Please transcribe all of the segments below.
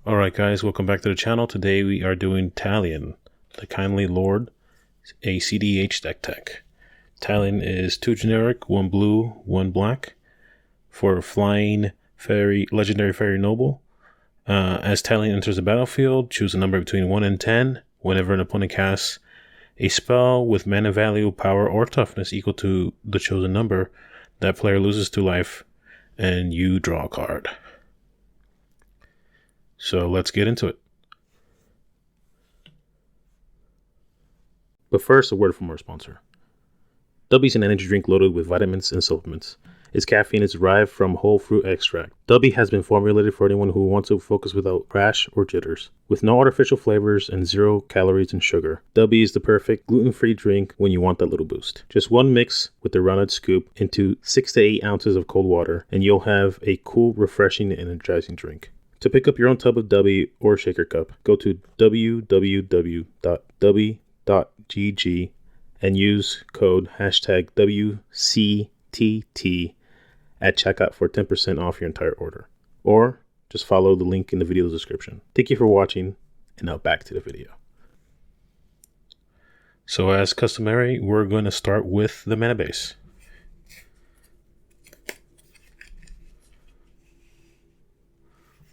Alright guys, welcome back to the channel. Today we are doing Talion, the Kindly Lord, a cEDH deck tech. Talion is 2 generic, 1 blue, 1 black, for flying fairy, legendary fairy noble. As Talion enters the battlefield, choose a number between 1 and 10 whenever an opponent casts a spell with mana value, power, or toughness equal to the chosen number. That player loses 2 life and you draw a card. So let's get into it. But first, a word from our sponsor. Dubby is an energy drink loaded with vitamins and supplements. Its caffeine is derived from whole fruit extract. Dubby has been formulated for anyone who wants to focus without crash or jitters. With no artificial flavors and 0 calories and sugar, Dubby is the perfect gluten-free drink when you want that little boost. Just 1 mix with the rounded scoop into 6 to 8 ounces of cold water, and you'll have a cool, refreshing, and energizing drink. To pick up your own tub of Dubby or shaker cup, go to www.dubby.gg and use code #WCTT at checkout for 10% off your entire order. Or just follow the link in the video description. Thank you for watching, and now back to the video. So as customary, we're going to start with the mana base.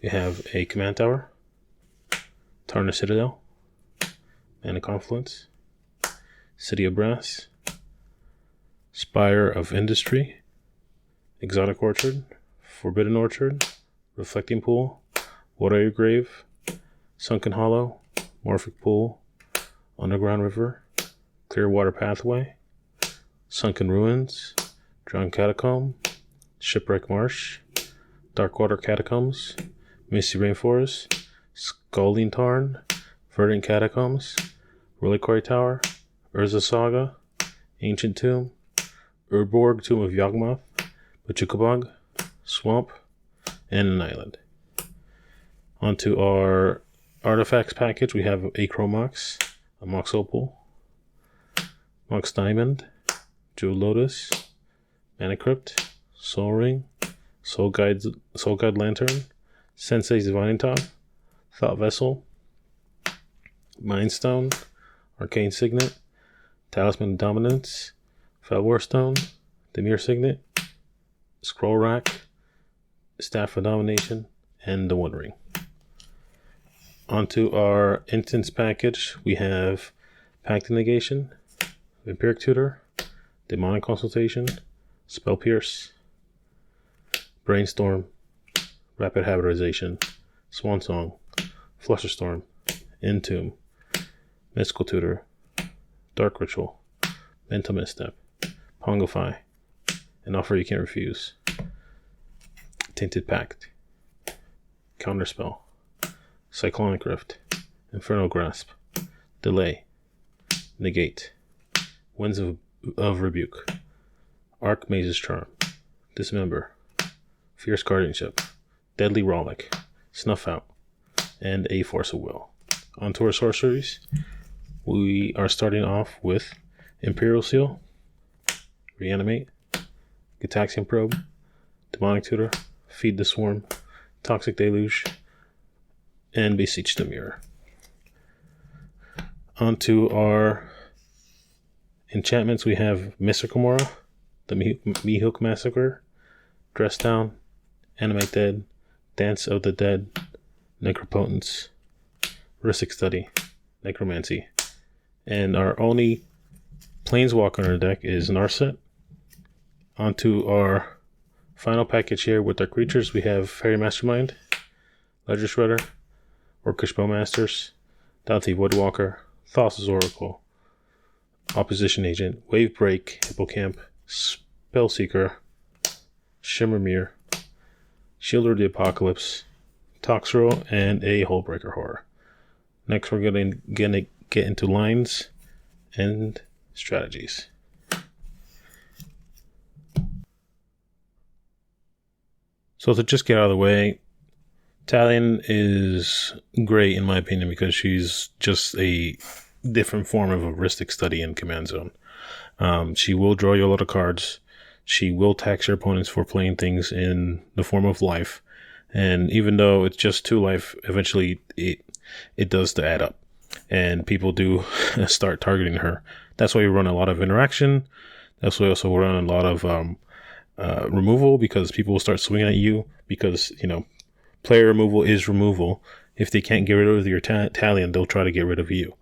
We have a Command Tower, Tarnished Citadel, Mana Confluence, City of Brass, Spire of Industry, Exotic Orchard, Forbidden Orchard, Reflecting Pool, Water Grave, Sunken Hollow, Morphic Pool, Underground River, Clearwater Pathway, Sunken Ruins, Drowned Catacomb, Shipwreck Marsh, Darkwater Catacombs, Misty Rainforest, Scalding Tarn, Verdant Catacombs, Reliquary Tower, Urza Saga, Ancient Tomb, Urborg Tomb of Yawgmoth, Pachukabog, Swamp, and an island. Onto our artifacts package, we have a Chromox, a Mox Opal, Mox Diamond, Jewel Lotus, Mana Crypt, Soul Ring, Soul Guide Lantern, Sensei's Divining Top, Thought Vessel, Mind Stone, Arcane Signet, Talisman of Dominance, Felwar Stone, Demir Signet, Scroll Rack, Staff of Domination, and the One Ring. Onto our instance package, we have Pact of Negation, Vampiric Tutor, Demonic Consultation, Spell Pierce, Brainstorm, Rapid Hybridization, Swan Song, Flusterstorm, Entomb, Mystical Tutor, Dark Ritual, Mental Misstep, Pongify, An Offer You Can't Refuse, Tainted Pact, Counterspell, Cyclonic Rift, Infernal Grasp, Delay, Negate, Winds of Rebuke, Archmage's Charm, Dismember, Fierce Guardianship, Deadly Rollick, Snuff Out, and a Force of Will. Onto our sorceries, we are starting off with Imperial Seal, Reanimate, Gitaxian Probe, Demonic Tutor, Feed the Swarm, Toxic Deluge, and Beseech the Mirror. Onto our enchantments, we have Mystical Mora, the Mihawk Massacre, Dress Down, Animate Dead, Dance of the Dead, Necropotence, Ristic Study, Necromancy. And our only Planeswalker in our deck is Narset. Onto our final package here with our creatures, we have Fairy Mastermind, Ledger Shredder, Orcish Bowmasters, Dante Voidwalker, Thassa's Oracle, Opposition Agent, Wave Break, Hippocamp, Spellseeker, Shimmermere, Shielder of the Apocalypse, Toxro, and a Hullbreaker Horror. Next, we're gonna get into lines and strategies. So to just get out of the way, Talion is great in my opinion because she's just a different form of a Ristic Study in Command Zone. She will draw you a lot of cards. She will tax your opponents for playing things in the form of life, And even though it's just 2 life, eventually it does to add up. And people do start targeting her. That's why we run a lot of interaction. That's why we also run a lot of removal, because people will start swinging at you, because, player removal is removal. If they can't get rid of your Talion, they'll try to get rid of you.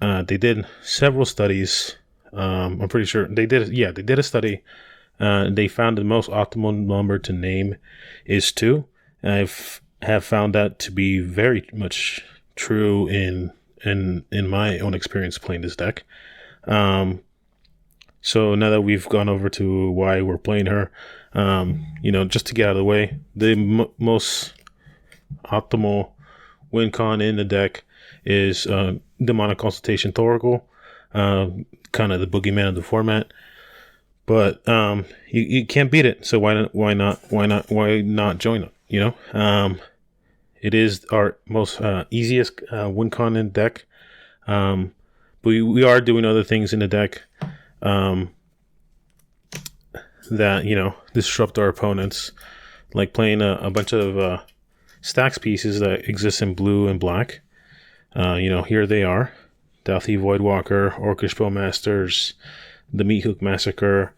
They did several studies. I'm pretty sure they did. Yeah, they did a study. They found the most optimal number to name is 2. And have found that to be very much true in my own experience playing this deck. So now that we've gone over to why we're playing her, just to get out of the way, the most optimal win con in the deck is Demonic Consultation Thoracle, kind of the boogeyman of the format. But you can't beat it, so why not join it? It is our most easiest win con in the deck. But we are doing other things in the deck that disrupt our opponents, like playing a bunch of stacks pieces that exist in blue and black. Here they are: Dauthi Voidwalker, Orcish Bowmasters, the Meathook Massacre,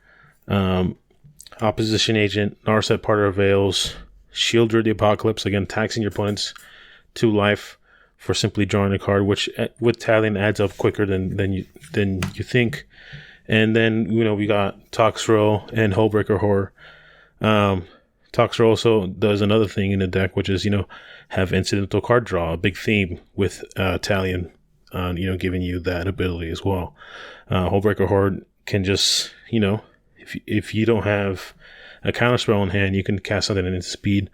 Opposition Agent, Narset Parter of Veils, Shieldred the Apocalypse, again taxing your opponents 2 life for simply drawing a card, which with Talion adds up quicker than you think. And then we got Toxrill and Hullbreaker Horror. Toxrill also does another thing in the deck, which is have incidental card draw, a big theme with Talion, giving you that ability as well. Hullbreaker Horror can just if you don't have a counterspell in hand, you can cast something into speed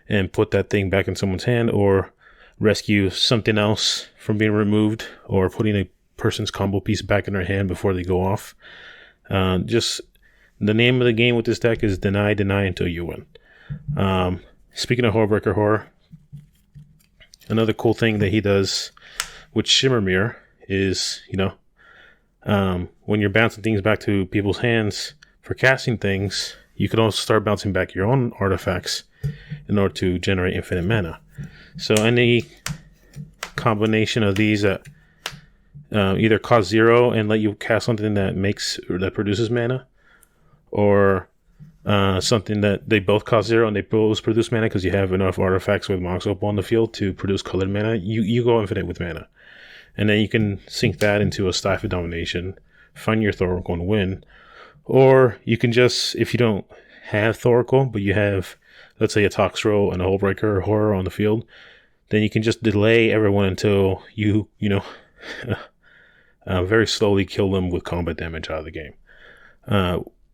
and put that thing back in someone's hand, or rescue something else from being removed, or putting a person's combo piece back in their hand before they go off. Just the name of the game with this deck is deny until you win. Speaking of Hullbreaker Horror, another cool thing that he does with Shimmer Mirror is, when you're bouncing things back to people's hands for casting things, you can also start bouncing back your own artifacts in order to generate infinite mana. So any combination of these that either cost 0 and let you cast something that produces mana, or something that they both cost 0 and they both produce mana because you have enough artifacts with Mox Opal on the field to produce colored mana, you go infinite with mana. And then you can sink that into a Stifle Domination, find your Thoracle and win. Or you can just, if you don't have Thoracle, but you have, let's say, a Toxrill and a Hullbreaker Horror on the field, then you can just delay everyone until you very slowly kill them with combat damage out of the game.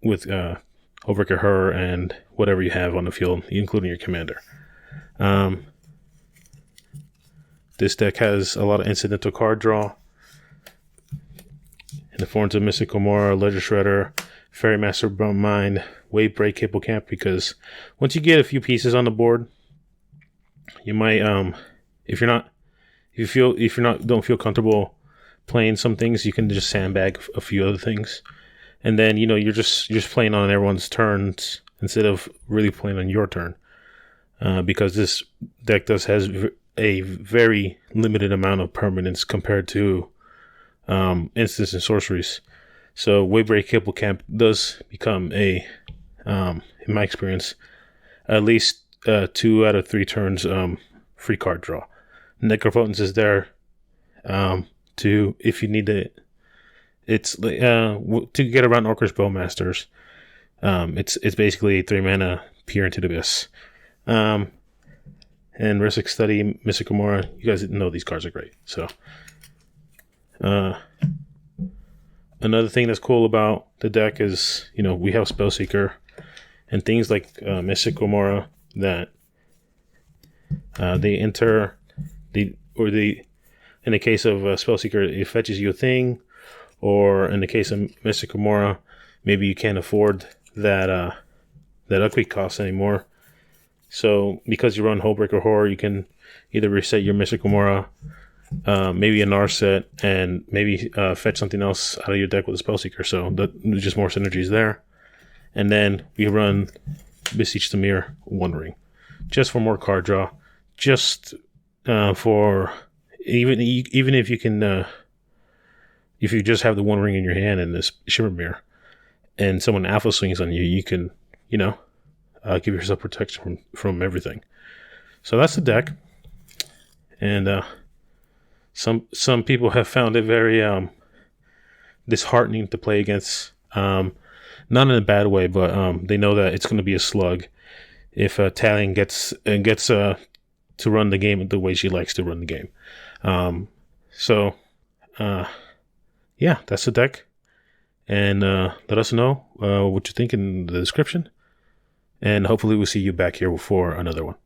With Hullbreaker Horror and whatever you have on the field, including your commander. This deck has a lot of incidental card draw in the forms of Mystic Gomorrah, Ledger Shredder, Fairy Master Mind, Wave Break, Hippocamp, because once you get a few pieces on the board, you might if you don't feel comfortable playing some things, you can just sandbag a few other things. And then, you're just playing on everyone's turns instead of really playing on your turn. Because this deck has a very limited amount of permanence compared to instants and sorceries. So Waybreak Hippocamp does become in my experience, at least 2 out of 3 turns free card draw. Necropotence is there to, if you need it. It's to get around Orcish Bowmasters. It's basically 3 mana Peer into the Abyss. And Risic Study, Mystic Gomorrah. You guys know these cards are great. So another thing that's cool about the deck is, we have Spellseeker and things like Mystic Gomorrah that they enter in the case of Spellseeker, it fetches you a thing, or in the case of Mystic Gomorrah, maybe you can't afford that upkeep cost anymore. So because you run Hullbreaker Horror, you can either reset your Mystic Gomorrah, maybe a Narset, and maybe fetch something else out of your deck with a Spellseeker. So there's just more synergies there. And then we run Beseech the Mirror, One Ring, just for more card draw, just for even if you can, if you just have the One Ring in your hand and this Shimmer Mirror, and someone alpha swings on you, you can, give yourself protection from everything. So that's the deck, and some people have found it very disheartening to play against. Not in a bad way, but they know that it's going to be a slug if Talion gets to run the game the way she likes to run the game. Yeah, that's the deck. And let us know what you think in the description. And hopefully we'll see you back here for another one.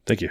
Thank you.